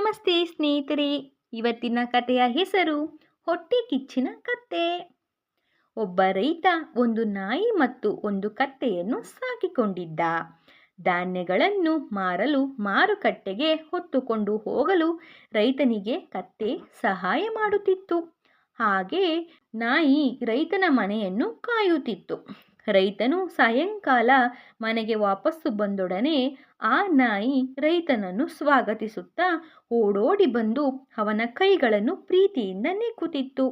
ನಮಸ್ತೆ ಸ್ನೇಹಿತರೆ, ಇವತ್ತಿನ ಕಥೆಯ ಹೆಸರು ಹೊಟ್ಟೆ ಕಿಚ್ಚಿನ ಕತ್ತೆ. ಒಬ್ಬ ರೈತ ಒಂದು ನಾಯಿ ಮತ್ತು ಒಂದು ಕತ್ತೆಯನ್ನು ಸಾಕಿಕೊಂಡಿದ್ದ. ಧಾನ್ಯಗಳನ್ನು ಮಾರಲು ಮಾರುಕಟ್ಟೆಗೆ ಹೊತ್ತುಕೊಂಡು ಹೋಗಲು ರೈತನಿಗೆ ಕತ್ತೆ ಸಹಾಯ ಮಾಡುತ್ತಿತ್ತು. ಹಾಗೆ ನಾಯಿ ರೈತನ ಮನೆಯನ್ನು ಕಾಯುತ್ತಿತ್ತು. ರೈತನು ಸಾಯಂಕಾಲ ಮನೆಗೆ ವಾಪಸ್ಸು ಬಂದೊಡನೆ ಆ ನಾಯಿ ರೈತನನ್ನು ಸ್ವಾಗತಿಸುತ್ತಾ ಓಡೋಡಿ ಬಂದು ಅವನ ಕೈಗಳನ್ನು ಪ್ರೀತಿಯಿಂದ ನೆಕ್ಕುತ್ತಿತ್ತು.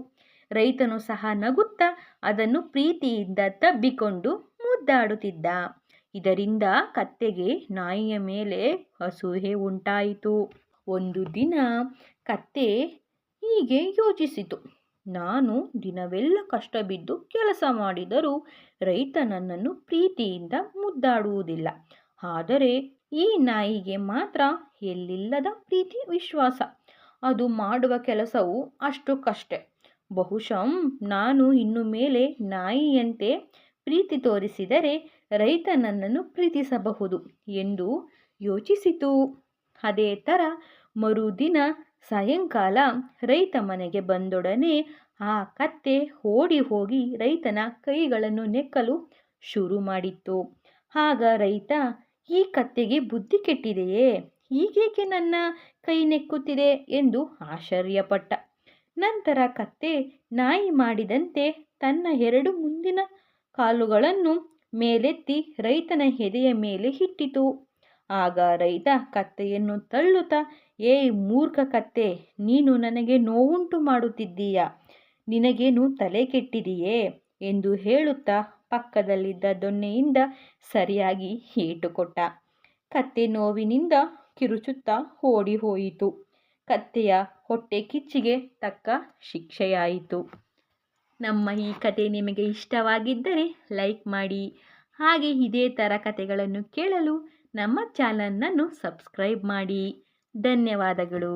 ರೈತನು ಸಹ ನಗುತ್ತಾ ಅದನ್ನು ಪ್ರೀತಿಯಿಂದ ತಬ್ಬಿಕೊಂಡು ಮುದ್ದಾಡುತ್ತಿದ್ದ. ಇದರಿಂದ ಕತ್ತೆಗೆ ನಾಯಿಯ ಮೇಲೆ ಅಸೂಯೆ ಉಂಟಾಯಿತು. ಒಂದು ದಿನ ಕತ್ತೆ ಹೀಗೆ ಯೋಚಿಸಿತು, ನಾನು ದಿನವೆಲ್ಲ ಕಷ್ಟ ಬಿದ್ದು ಕೆಲಸ ಮಾಡಿದರೂ ರೈತ ನನ್ನನ್ನು ಪ್ರೀತಿಯಿಂದ ಮುದ್ದಾಡುವುದಿಲ್ಲ. ಆದರೆ ಈ ನಾಯಿಗೆ ಮಾತ್ರ ಎಲ್ಲಿಲ್ಲದ ಪ್ರೀತಿ ವಿಶ್ವಾಸ. ಅದು ಮಾಡುವ ಕೆಲಸವು ಅಷ್ಟು ಕಷ್ಟ. ಬಹುಶಃ ನಾನು ಇನ್ನು ಮೇಲೆ ನಾಯಿಯಂತೆ ಪ್ರೀತಿ ತೋರಿಸಿದರೆ ರೈತ ನನ್ನನ್ನು ಪ್ರೀತಿಸಬಹುದು ಎಂದು ಯೋಚಿಸಿತು. ಅದೇ ಥರ ಮರುದಿನ ಸಾಯಂಕಾಲ ರೈತ ಮನೆಗೆ ಬಂದೊಡನೆ ಆ ಕತ್ತೆ ಓಡಿ ಹೋಗಿ ರೈತನ ಕೈಗಳನ್ನು ನೆಕ್ಕಲು ಶುರು ಮಾಡಿತ್ತು. ಆಗ ರೈತ, ಈ ಕತ್ತೆಗೆ ಬುದ್ಧಿ ಕೆಟ್ಟಿದೆಯೇ, ಹೀಗೇಕೆ ನನ್ನ ಕೈ ನೆಕ್ಕುತ್ತಿದೆ ಎಂದು ಆಶ್ಚರ್ಯಪಟ್ಟ. ನಂತರ ಕತ್ತೆ ನಾಯಿ ಮಾಡಿದಂತೆ ತನ್ನ ಎರಡು ಮುಂದಿನ ಕಾಲುಗಳನ್ನು ಮೇಲೆತ್ತಿ ರೈತನ ಎದೆಯ ಮೇಲೆ ಇಟ್ಟಿತು. ಆಗ ರೈತ ಕತ್ತೆಯನ್ನು ತಳ್ಳುತ್ತಾ, ಏಯ್ ಮೂರ್ಖ ಕತ್ತೆ, ನೀನು ನನಗೆ ನೋವುಂಟು ಮಾಡುತ್ತಿದ್ದೀಯಾ, ನಿನಗೇನು ತಲೆ ಕೆಟ್ಟಿದೆಯೇ ಎಂದು ಹೇಳುತ್ತಾ ಪಕ್ಕದಲ್ಲಿದ್ದ ದೊಣ್ಣೆಯಿಂದ ಸರಿಯಾಗಿ ಏಟು ಕೊಟ್ಟ. ಕತ್ತೆ ನೋವಿನಿಂದ ಕಿರುಚುತ್ತಾ ಓಡಿ ಹೋಯಿತು. ಕತ್ತೆಯ ಹೊಟ್ಟೆ ಕಿಚ್ಚಿಗೆ ತಕ್ಕ ಶಿಕ್ಷೆಯಾಯಿತು. ನಮ್ಮ ಈ ಕತೆ ನಿಮಗೆ ಇಷ್ಟವಾಗಿದ್ದರೆ ಲೈಕ್ ಮಾಡಿ. ಹಾಗೆ ಇದೇ ಥರ ಕತೆಗಳನ್ನು ಕೇಳಲು ನಮ್ಮ ಚಾನಲನ್ನು ಸಬ್ಸ್ಕ್ರೈಬ್ ಮಾಡಿ. ಧನ್ಯವಾದಗಳು.